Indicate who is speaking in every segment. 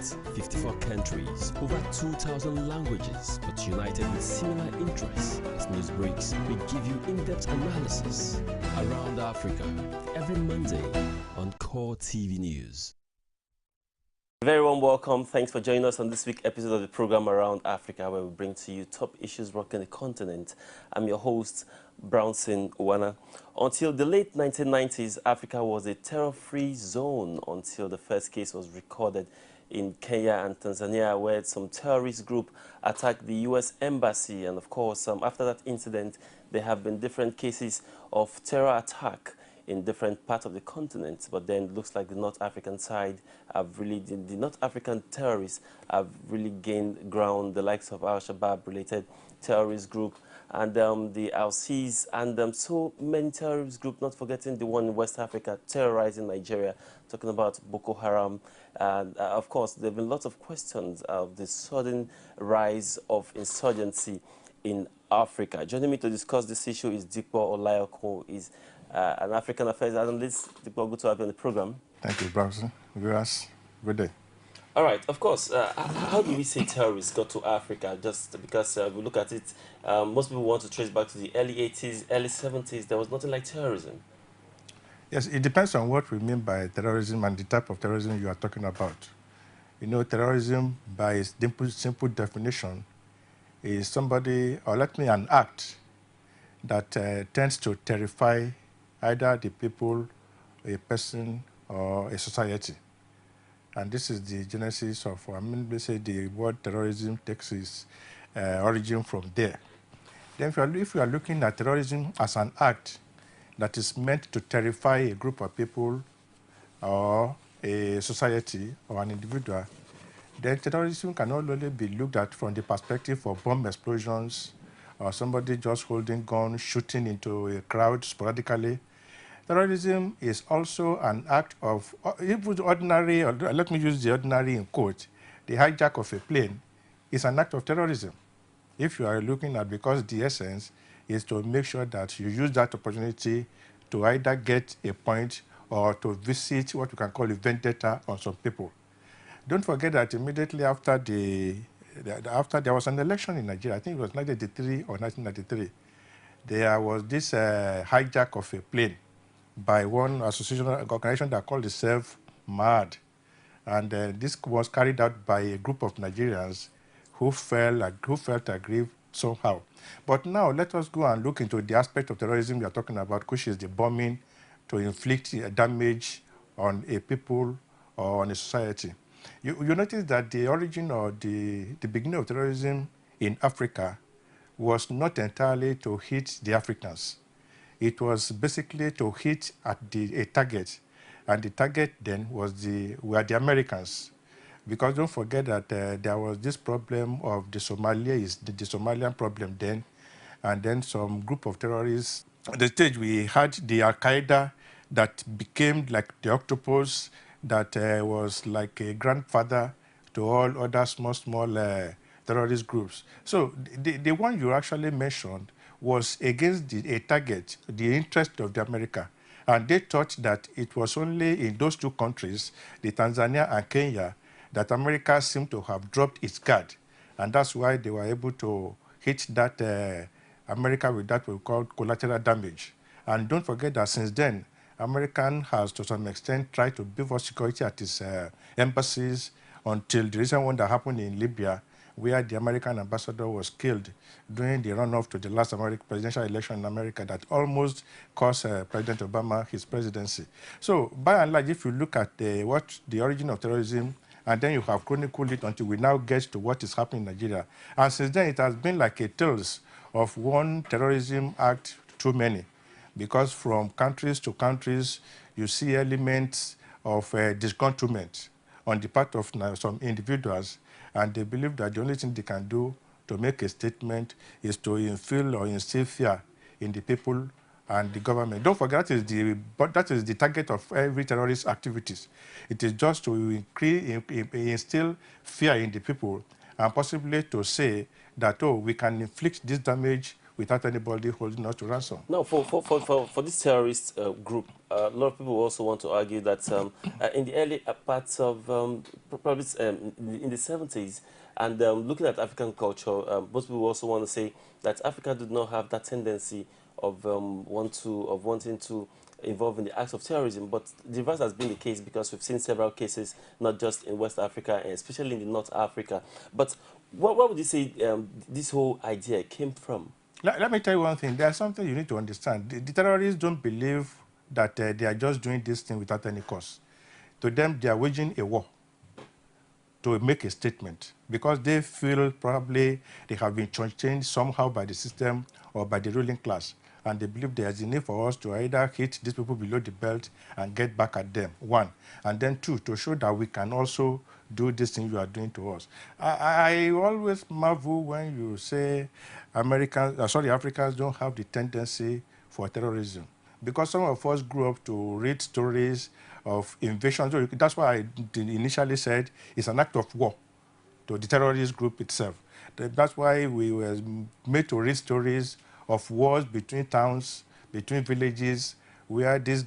Speaker 1: continent, 54 countries, over 2,000 languages, but united with similar interests. As news breaks, we give you in-depth analysis around Africa every Monday on Core TV News. Very warm welcome. Thanks for joining us on this week's episode of the program Around Africa, where we bring to you top issues rocking the continent. I'm your host, Brownson, Unwana. Until the late 1990s, Africa was a terror-free zone until the first case was recorded in Kenya and Tanzania, where some terrorist group attacked the U.S. embassy. And of course, after that incident, there have been different cases of terror attack in different parts of the continent, but then it looks like the North African side have really, the North African terrorists have really gained ground, the likes of Al-Shabaab related terrorist group, and the Al-Sis, and so many terrorist groups, not forgetting the one in West Africa terrorizing Nigeria, talking about Boko Haram. And of course, there have been lots of questions of the sudden rise of insurgency in Africa. Joining me to discuss this issue is Dipo Olayoko, is an African affairs analyst. Dipo, good to have you on the program.
Speaker 2: Thank you, Brownson. Viewers, good day.
Speaker 1: All right, of course. How do we say terrorists got to Africa? Just because we look at it, most people want to trace back to the early 80s, early 70s. There was nothing like terrorism.
Speaker 2: Yes, it depends on what we mean by terrorism and the type of terrorism you are talking about. You know, terrorism, by its simple definition, is somebody, or let me, an act that tends to terrify either the people, a person, or a society. And this is the genesis of, let's say the word terrorism takes its origin from there. Then if you are looking at terrorism as an act that is meant to terrify a group of people or a society or an individual, then terrorism can only be looked at from the perspective of bomb explosions or somebody just holding guns, shooting into a crowd sporadically. Terrorism is also an act of, even ordinary, or let me use the ordinary in quote, the hijack of a plane is an act of terrorism. If you are looking at, because the essence is to make sure that you use that opportunity to either get a point or to visit what we can call a vendetta on some people. Don't forget that immediately after there was an election in Nigeria, I think it was 1983 or 1993, there was this hijack of a plane by one association organization that called itself MAD. And this was carried out by a group of Nigerians who felt aggrieved somehow. But now let us go and look into the aspect of terrorism we are talking about, which is the bombing to inflict damage on a people or on a society. You notice that the origin or the beginning of terrorism in Africa was not entirely to hit the Africans. It was basically to hit at a target, and the target then were the Americans, because don't forget that there was this problem of the Somalian problem then, and then some group of terrorists. At the stage we had the Al Qaeda that became like the octopus that was like a grandfather to all other small terrorist groups. So the one you actually mentioned was against a target, the interest of the America. And they thought that it was only in those two countries, the Tanzania and Kenya, that America seemed to have dropped its guard. And that's why they were able to hit that America with that we call collateral damage. And don't forget that since then, American has to some extent tried to build up security at its embassies until the recent one that happened in Libya, where the American ambassador was killed during the runoff to the last presidential election in America that almost cost President Obama his presidency. So by and large, if you look at the origin of terrorism, and then you have chronicled it until we now get to what is happening in Nigeria. And since then, it has been like a tales of one terrorism act too many, because from countries to countries, you see elements of disgruntlement on the part of some individuals, and they believe that the only thing they can do to make a statement is to instill or instill fear in the people and the government. Don't forget that is the target of every terrorist activities. It is just to instill fear in the people and possibly to say that, oh, we can inflict this damage without anybody holding us to ransom.
Speaker 1: Now, for this terrorist group, a lot of people also want to argue that in the early parts of probably in the 70s, and looking at African culture, most people also want to say that Africa did not have that tendency of wanting to involve in the acts of terrorism, but the reverse has been the case because we've seen several cases, not just in West Africa, and especially in the North Africa. But what would you say this whole idea came from?
Speaker 2: Let me tell you one thing. There's something you need to understand. The terrorists don't believe that they are just doing this thing without any cause. To them, they are waging a war to make a statement because they feel probably they have been changed somehow by the system or by the ruling class. And they believe there is a need for us to either hit these people below the belt and get back at them, one. And then two, to show that we can also do this thing you are doing to us. I always marvel when you say Africans don't have the tendency for terrorism. Because some of us grew up to read stories of invasion. So that's why I initially said it's an act of war to the terrorist group itself. That's why we were made to read stories of wars between towns, between villages, where these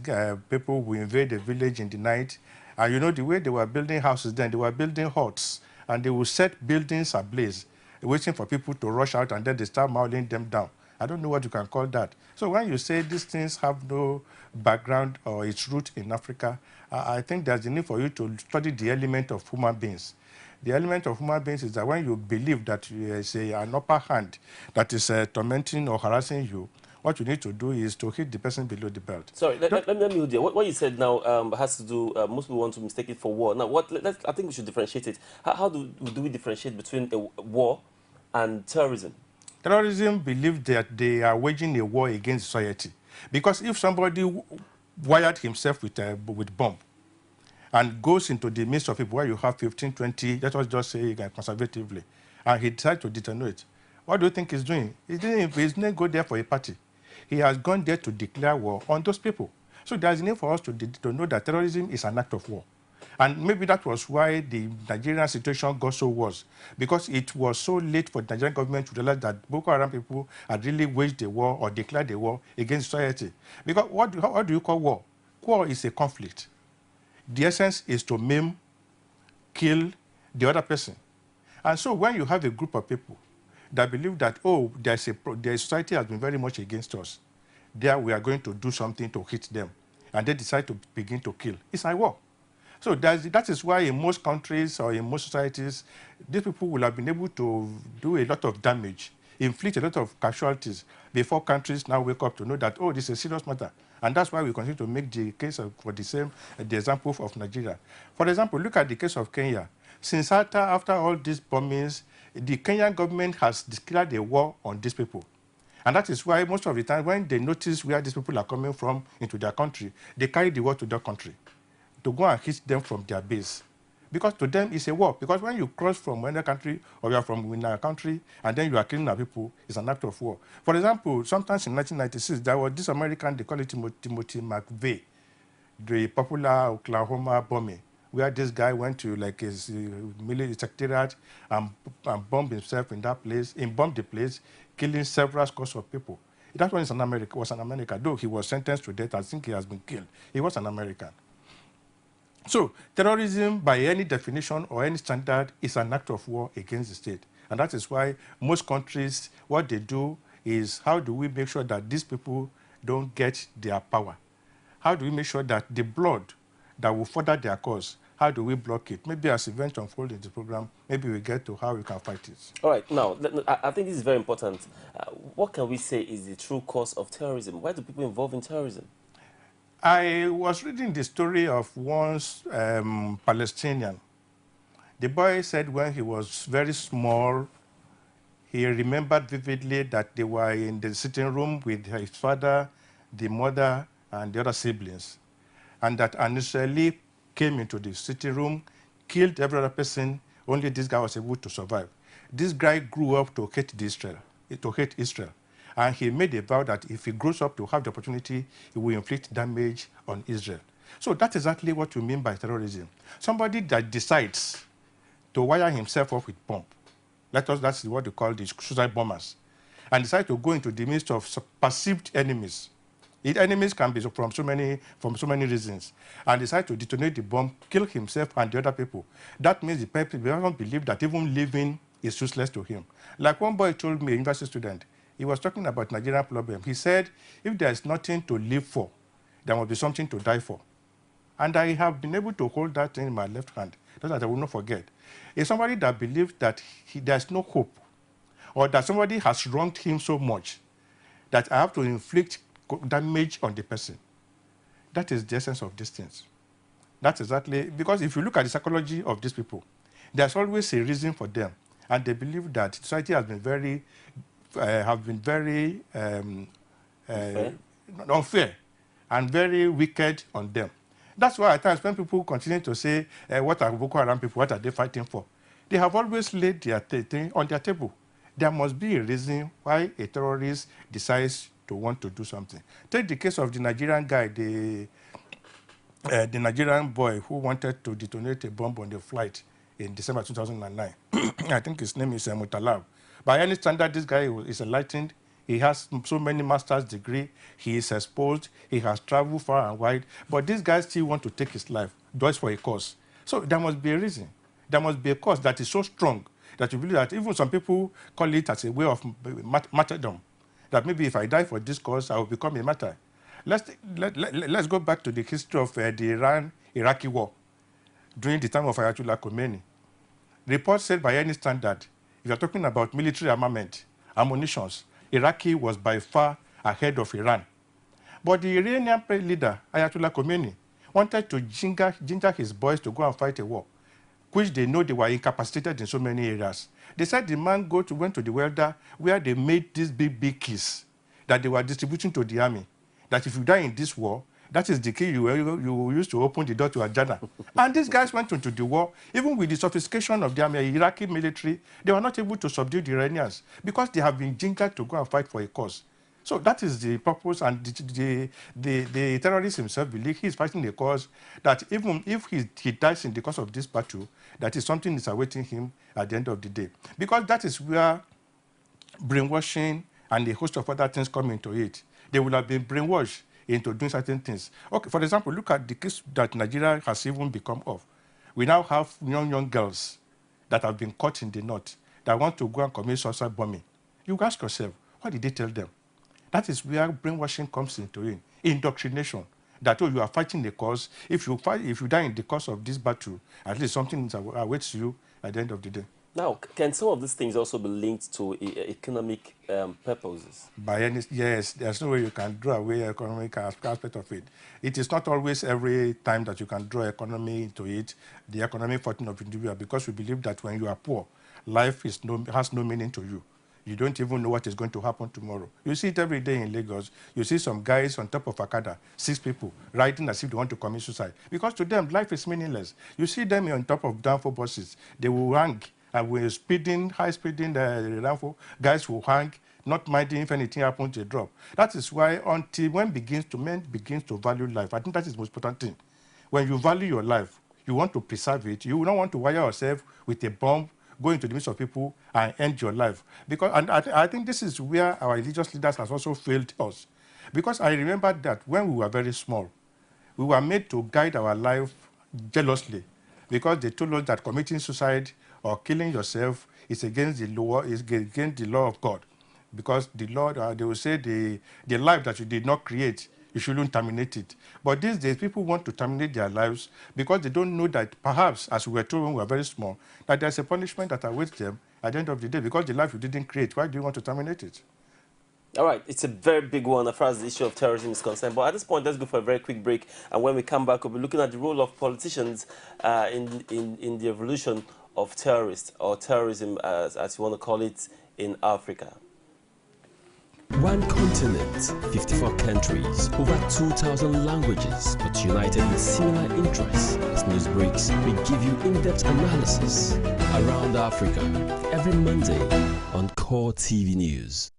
Speaker 2: people will invade a village in the night. And you know, the way they were building houses then, they were building huts, and they will set buildings ablaze, waiting for people to rush out, and then they start mauling them down. I don't know what you can call that. So when you say these things have no background or its root in Africa, I think there's a need for you to study the element of human beings. The element of human beings is that when you believe that you say an upper hand that is tormenting or harassing you, what you need to do is to hit the person below the belt.
Speaker 1: Sorry, let me hold you. What you said now has to do, most people want to mistake it for war. Now, I think we should differentiate it. How do we differentiate between a war and terrorism?
Speaker 2: Terrorism believes that they are waging a war against society. Because if somebody wired himself with bomb and goes into the midst of people where you have 15, 20, let us just say conservatively, and he decides to detonate, what do you think he's doing? He didn't go there for a party. He has gone there to declare war on those people. So there's a need for us to know that terrorism is an act of war. And maybe that was why the Nigerian situation got so worse, because it was so late for the Nigerian government to realize that Boko Haram people had really waged a war or declared a war against society. Because what do you call war? War is a conflict. The essence is to maim, kill the other person. And so when you have a group of people that believe that, oh, the society has been very much against us, there we are going to do something to hit them, and they decide to begin to kill, it's a war. So that is why in most countries or in most societies, these people will have been able to do a lot of damage, inflict a lot of casualties before countries now wake up to know that, oh, this is a serious matter. And that's why we continue to make the case for the example of Nigeria. For example, look at the case of Kenya. Since after all these bombings, the Kenyan government has declared a war on these people. And that is why most of the time when they notice where these people are coming from into their country, they carry the war to their country to go and hit them from their base. Because to them, it's a war. Because when you cross from another country or you are from another country and then you are killing our people, it's an act of war. For example, sometimes in 1996, there was this American, they call it Timothy McVeigh, the popular Oklahoma bombing, where this guy went to like his military secretariat and bombed himself in that place, bombed the place, killing several scores of people. That one was an American, though he was sentenced to death. I think he has been killed. He was an American. So terrorism, by any definition or any standard, is an act of war against the state. And that is why most countries, what they do is, how do we make sure that these people don't get their power? How do we make sure that the blood that will further their cause, how do we block it? Maybe as events unfold in the program, maybe we get to how we can fight it.
Speaker 1: All right, now, I think this is very important. What can we say is the true cause of terrorism? Why do people involved in terrorism?
Speaker 2: I was reading the story of one Palestinian. The boy said when he was very small, he remembered vividly that they were in the sitting room with his father, the mother, and the other siblings. And that initially came into the sitting room, killed every other person, only this guy was able to survive. This guy grew up to hate Israel. And he made a vow that if he grows up to have the opportunity, he will inflict damage on Israel. So that's exactly what we mean by terrorism. Somebody that decides to wire himself up with bomb. That's what they call the suicide bombers. and decide to go into the midst of perceived enemies. Enemies can be from so many reasons, and decide to detonate the bomb, kill himself and the other people. That means the person doesn't believe that even living is useless to him. Like one boy told me, a university student, he was talking about Nigerian problem. He said, if there is nothing to live for, there must be something to die for. And I have been able to hold that thing in my left hand, so that I will not forget. It's somebody that believes that there's no hope, or that somebody has wronged him so much that I have to inflict damage on the person. That is the essence of these things. That's exactly, because if you look at the psychology of these people, there's always a reason for them. And they believe that society has been very, unfair and very wicked on them. That's why at times when people continue to say, what are Boko Haram people, what are they fighting for? They have always laid their thing on their table. There must be a reason why a terrorist decides to want to do something. Take the case of the Nigerian guy, the Nigerian boy who wanted to detonate a bomb on the flight in December 2009. I think his name is Mutalab. By any standard, this guy is enlightened. He has so many master's degree. He is exposed. He has traveled far and wide. But this guy still wants to take his life, just for a cause. So there must be a reason. There must be a cause that is so strong that you believe that even some people call it as a way of martyrdom. That maybe if I die for this cause, I will become a martyr. Let's go back to the history of the Iran-Iraqi war during the time of Ayatollah Khomeini. Reports said by any standard, if you're talking about military armament, ammunitions, Iraqi was by far ahead of Iran. But the Iranian leader, Ayatollah Khomeini, wanted to ginger his boys to go and fight a war, which they know they were incapacitated in so many areas. They said the man went to the welder where they made these big keys that they were distributing to the army. That if you die in this war, that is the key you use to open the door to Ajana. And these guys went into the war, even with the sophistication of the Iraqi military, they were not able to subdue the Iranians because they have been gingered to go and fight for a cause. So that is the purpose, and the terrorist himself believes he is fighting a cause that even if he dies in the course of this battle, that is something is awaiting him at the end of the day. Because that is where brainwashing and a host of other things come into it. They will have been brainwashed into doing certain things. Okay, for example, look at the case that Nigeria has even become of. We now have young girls that have been caught in the north that want to go and commit suicide bombing. You ask yourself, what did they tell them? That is where brainwashing comes into it. Indoctrination. That, oh, you are fighting a cause. If you die in the course of this battle, at least something awaits you at the end of the day.
Speaker 1: Now, can some of these things also be linked to economic purposes?
Speaker 2: Yes, there's no way you can draw away economic aspect of it. It is not always every time that you can draw economy into it, the economic fortune of individual, because we believe that when you are poor, life has no meaning to you. You don't even know what is going to happen tomorrow. You see it every day in Lagos. You see some guys on top of Akada, 6 people, riding as if they want to commit suicide. Because to them, life is meaningless. You see them on top of downfall buses. They will hang. And when speeding, high-speeding, downfall, guys will hang, not minding if anything happens to a drop. That is why until men begins to value life, I think that is the most important thing. When you value your life, you want to preserve it. You don't want to wire yourself with a bomb, go into the midst of people and end your life. And I think this is where our religious leaders have also failed us. Because I remember that when we were very small, we were made to guide our life jealously because they told us that committing suicide or killing yourself is against the law of God. Because the Lord, they will say the life that you did not create, you shouldn't terminate it. But these days, people want to terminate their lives because they don't know that perhaps, as we were told when we were very small, that there's a punishment that awaits them at the end of the day because the life you didn't create. Why do you want to terminate it?
Speaker 1: All right, it's a very big one as far as the issue of terrorism is concerned. But at this point, let's go for a very quick break. And when we come back, we'll be looking at the role of politicians in the evolution of terrorists, or terrorism, as you want to call it, in Africa. One continent, 54 countries, over 2,000 languages, but united with similar interests. As news breaks, we give you in-depth analysis around Africa every Monday on Core TV News.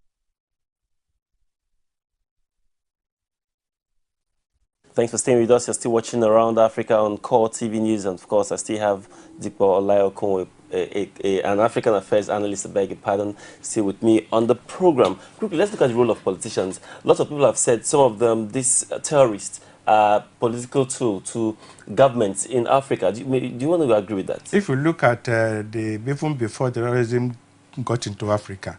Speaker 1: Thanks for staying with us. You're still watching Around Africa on Core TV News, and of course, I still have Dikbo Olaokun an African affairs analyst, I beg your pardon, still with me on the program. Quickly, let's look at the role of politicians. Lots of people have said some of them, these terrorists, are political tool to governments in Africa. Do you want to agree with that?
Speaker 2: If you look at even before terrorism got into Africa,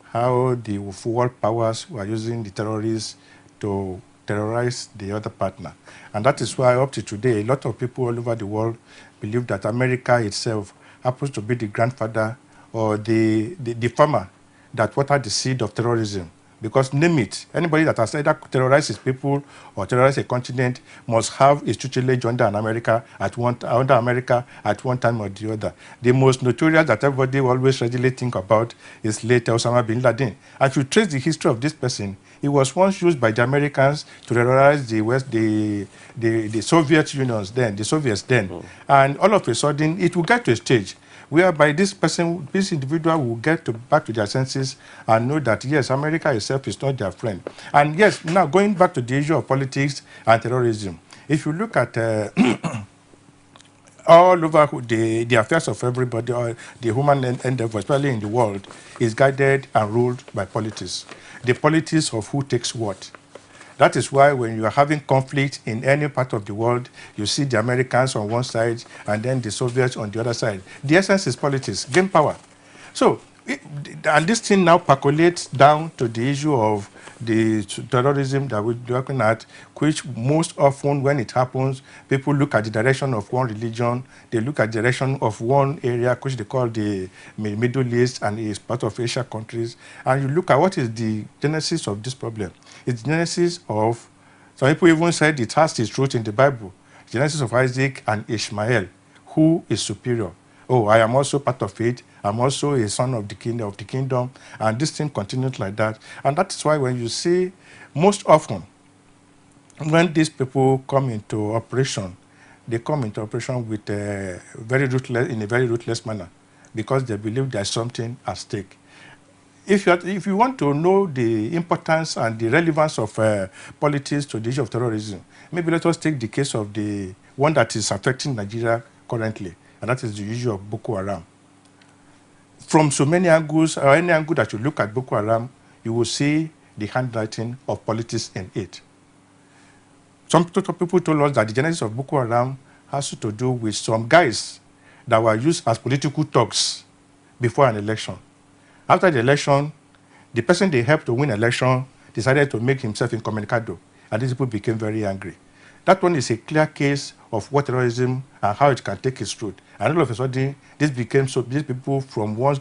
Speaker 2: how the world powers were using the terrorists to terrorize the other partner. And that is why up to today, a lot of people all over the world believe that America itself happens to be the grandfather or the farmer that watered the seed of terrorism. Because name it, anybody that has either terrorized his people or terrorized a continent must have his tutelage under America at one time or the other. The most notorious that everybody always readily think about is late Osama bin Laden. And if you trace the history of this person, he was once used by the Americans to terrorize the Soviet Unions then, the Soviets then. And all of a sudden, it will get to a stage whereby this individual will get back to their senses and know that, yes, America itself is not their friend. And yes, now going back to the issue of politics and terrorism, if you look at all over the affairs of everybody, or the human endeavor, especially in the world, is guided and ruled by politics. The politics of who takes what. That is why when you are having conflict in any part of the world, you see the Americans on one side and then the Soviets on the other side. The essence is politics, gain power. So, and this thing now percolates down to the issue of the terrorism that we're looking at, which most often when it happens, people look at the direction of one religion, they look at the direction of one area, which they call the Middle East and is part of Asia countries, and you look at what is the genesis of this problem. It's genesis of, some people even said it has its root in the Bible, genesis of Isaac and Ishmael. Who is superior? Oh, I am also part of it. I'm also a son of the kingdom, and this thing continues like that. And that is why when you see, most often, when these people come into operation, they come into operation with in a very ruthless manner, because they believe there's something at stake. If you want to know the importance and the relevance of politics to the issue of terrorism, maybe let us take the case of the one that is affecting Nigeria currently, and that is the issue of Boko Haram. From so many angles, or any angle that you look at Boko Haram, you will see the handwriting of politics in it. Some people told us that the genesis of Boko Haram has to do with some guys that were used as political thugs before an election. After the election, the person they helped to win election decided to make himself incommunicado, and these people became very angry. That one is a clear case of what terrorism and how it can take its root. And all of a sudden, these people from one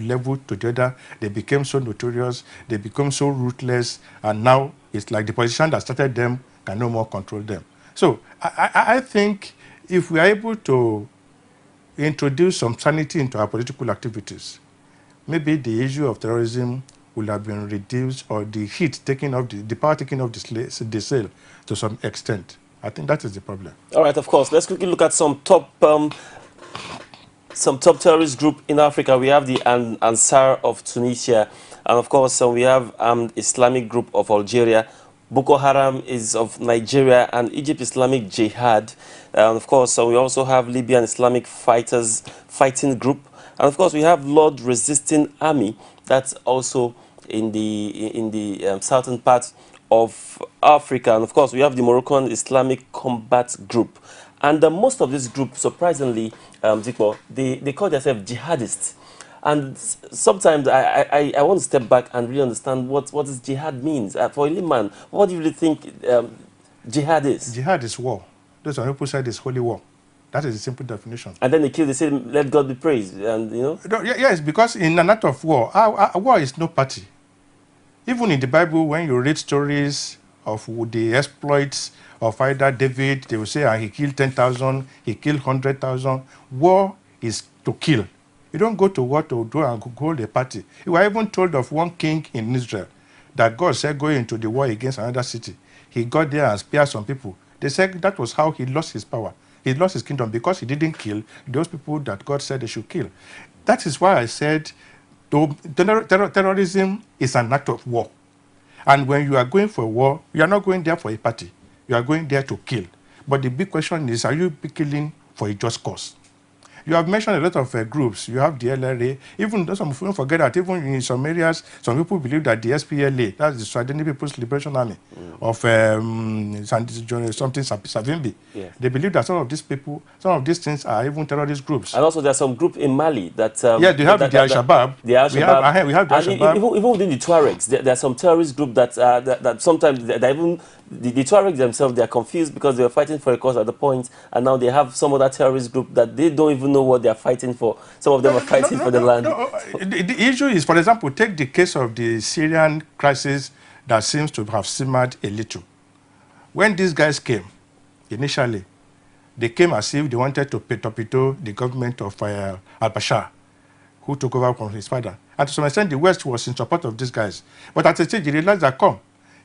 Speaker 2: level to the other, they became so notorious, they become so ruthless, and now it's like the politician that started them can no more control them. So I think if we are able to introduce some sanity into our political activities, maybe the issue of terrorism will have been reduced, or the heat taken off, the power taken off the sail to some extent. I think that is the problem.
Speaker 1: All right, of course. Let's quickly look at some top terrorist group in Africa. We have the Ansar of Tunisia, and of course we have Islamic group of Algeria. Boko Haram is of Nigeria, and Egypt Islamic Jihad. And of course we also have Libyan Islamic fighting group, and of course we have Lord Resisting Army. That's also in the southern part of Africa. And of course we have the Moroccan Islamic Combat Group, and most of this group, surprisingly, Zikbo, they call themselves jihadists. And sometimes I want to step back and really understand what this jihad means. For a layman, what do you really think jihad is?
Speaker 2: Jihad is war. Those are people say it's holy war. That is the simple definition.
Speaker 1: And then they say, let God be praised. And you know?
Speaker 2: No, yes, because in an act of war, war is no party. Even in the Bible, when you read stories of the exploits of either David, they will say he killed 10,000, he killed 100,000. War is to kill. You don't go to war to do and hold a party. You were even told of one king in Israel that God said go into the war against another city. He got there and spared some people. They said that was how he lost his power. He lost his kingdom because he didn't kill those people that God said they should kill. That is why I said terrorism is an act of war. And when you are going for war, you are not going there for a party. You are going there to kill. But the big question is, are you killing for a just cause? You have mentioned a lot of groups. You have the LRA. Even though some people forget that even in some areas, some people believe that the SPLA, that's the Sudanese People's Liberation Army of something Savimbi,
Speaker 3: yes.
Speaker 2: they believe that some of these people, some of these things are even terrorist groups.
Speaker 3: And also, there's some group in Mali that
Speaker 2: yeah, they have the Al-Shabaab.
Speaker 3: The Al-Shabaab.
Speaker 2: We have the Al-Shabaab.
Speaker 3: Even within the Tuaregs, there are some terrorist group that sometimes they even the Tuaregs themselves, they are confused because they were fighting for a cause at the point, and now they have some other terrorist group that they don't even know what they are fighting for. Some of them are fighting for the land.
Speaker 2: The issue is, for example, take the case of the Syrian crisis that seems to have simmered a little. When these guys came, initially, they came as if they wanted to torpedo the government of al-Bashar, who took over from his father. And to some extent, the West was in support of these guys. But at a stage, they realized that,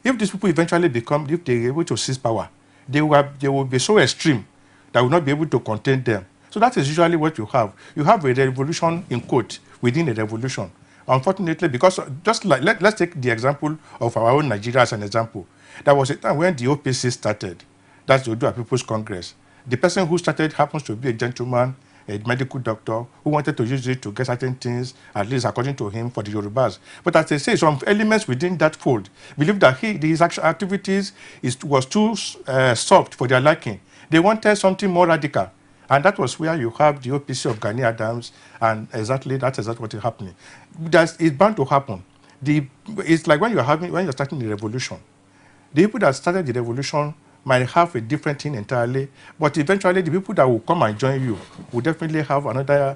Speaker 2: if these people eventually if they're able to seize power, they will be so extreme that will not be able to contain them. So that is usually what you have. You have a revolution, in quote, within a revolution. Unfortunately, because just like, let's take the example of our own Nigeria as an example. There was a time when the OPC started, that's the Odua People's Congress. The person who started happens to be a gentleman, a medical doctor, who wanted to use it to get certain things, at least according to him, for the Yorubas. But as they say, some elements within that fold believe that his activities was too soft for their liking. They wanted something more radical. And that was where you have the OPC of Gani Adams, and that's exactly what is happening. It's bound to happen. It's like when you're starting the revolution. The people that started the revolution might have a different thing entirely, but eventually the people that will come and join you will definitely have another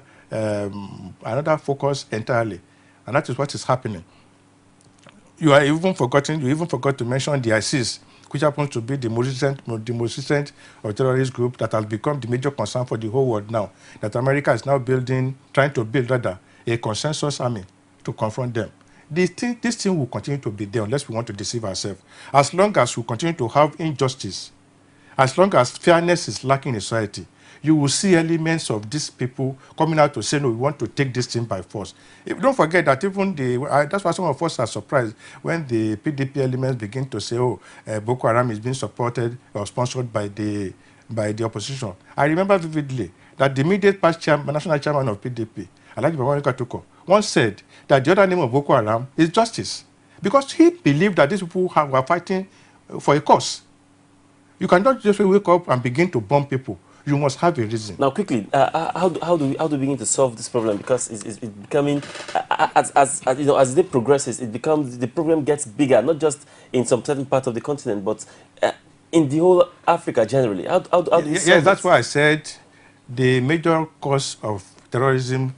Speaker 2: focus entirely, and that is what is happening. You even forgot to mention the ISIS, which happens to be the most recent of terrorist group that has become the major concern for the whole world now. That America is now trying to build a consensus army to confront them. This thing will continue to be there unless we want to deceive ourselves. As long as we continue to have injustice, as long as fairness is lacking in society, you will see elements of these people coming out to say, no, we want to take this thing by force. Don't forget that even that's why some of us are surprised when the PDP elements begin to say, Boko Haram is being supported or sponsored by the opposition. I remember vividly that the immediate past national chairman of PDP, Alhaji Babawale Katuko, once said that the other name of Boko Haram is justice, because he believed that these people were fighting for a cause. You cannot just wake up and begin to bomb people. You must have a reason.
Speaker 3: Now, quickly, how do we begin to solve this problem? Because it's becoming, as the day progresses, the problem gets bigger, not just in some certain parts of the continent, but in the whole Africa generally. How do we solve
Speaker 2: Yes, that's why I said the major cause of terrorism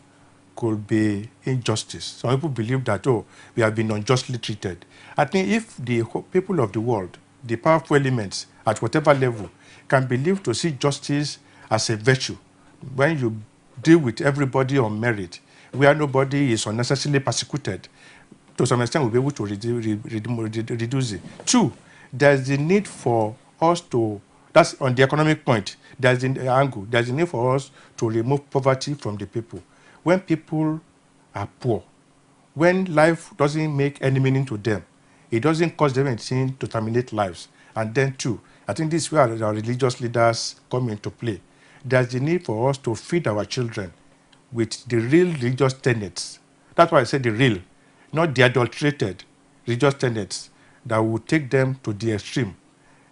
Speaker 2: could be injustice. Some people believe that, we have been unjustly treated. I think if the people of the world, the powerful elements at whatever level, can believe to see justice as a virtue, when you deal with everybody on merit, where nobody is unnecessarily persecuted, to some extent we'll be able to reduce it. Two, there's the need for us to, that's on the economic point, there's the angle, there's the need for us to remove poverty from the people. When people are poor, when life doesn't make any meaning to them, it doesn't cost them anything to terminate lives. And then two, I think this is where our religious leaders come into play. There's the need for us to feed our children with the real religious tenets. That's why I said the real, not the adulterated religious tenets that will take them to the extreme.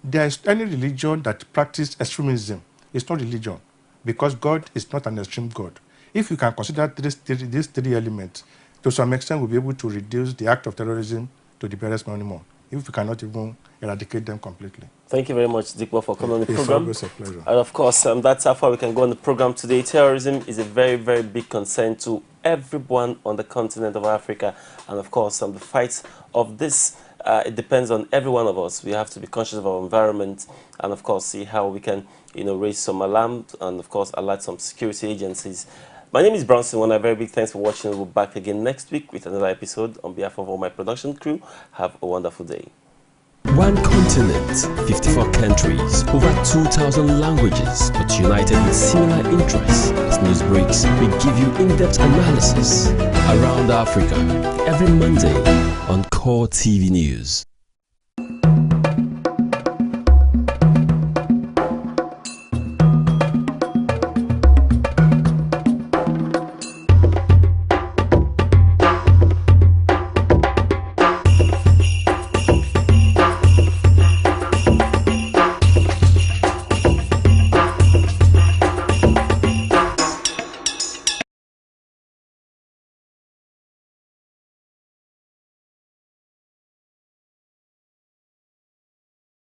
Speaker 2: There is any religion that practices extremism. It's not religion, because God is not an extreme God. If you can consider these three elements, to some extent we'll be able to reduce the act of terrorism to the barest minimum, if we cannot even eradicate them completely.
Speaker 3: Thank you very much, Dikwa, for coming on the program.
Speaker 2: It's always a pleasure.
Speaker 3: And of course, that's how far we can go on the program today. Terrorism is a very, very big concern to everyone on the continent of Africa. And of course, the fight of this, it depends on every one of us. We have to be conscious of our environment and, of course, see how we can, raise some alarm and, of course, alert some security agencies. My name is Brownson. One very big thanks for watching. We'll be back again next week with another episode. On behalf of all my production crew, have a wonderful day.
Speaker 1: One continent, 54 countries, over 2,000 languages, but united with similar interests. As news breaks, we give you in-depth analysis around Africa every Monday on Core TV News.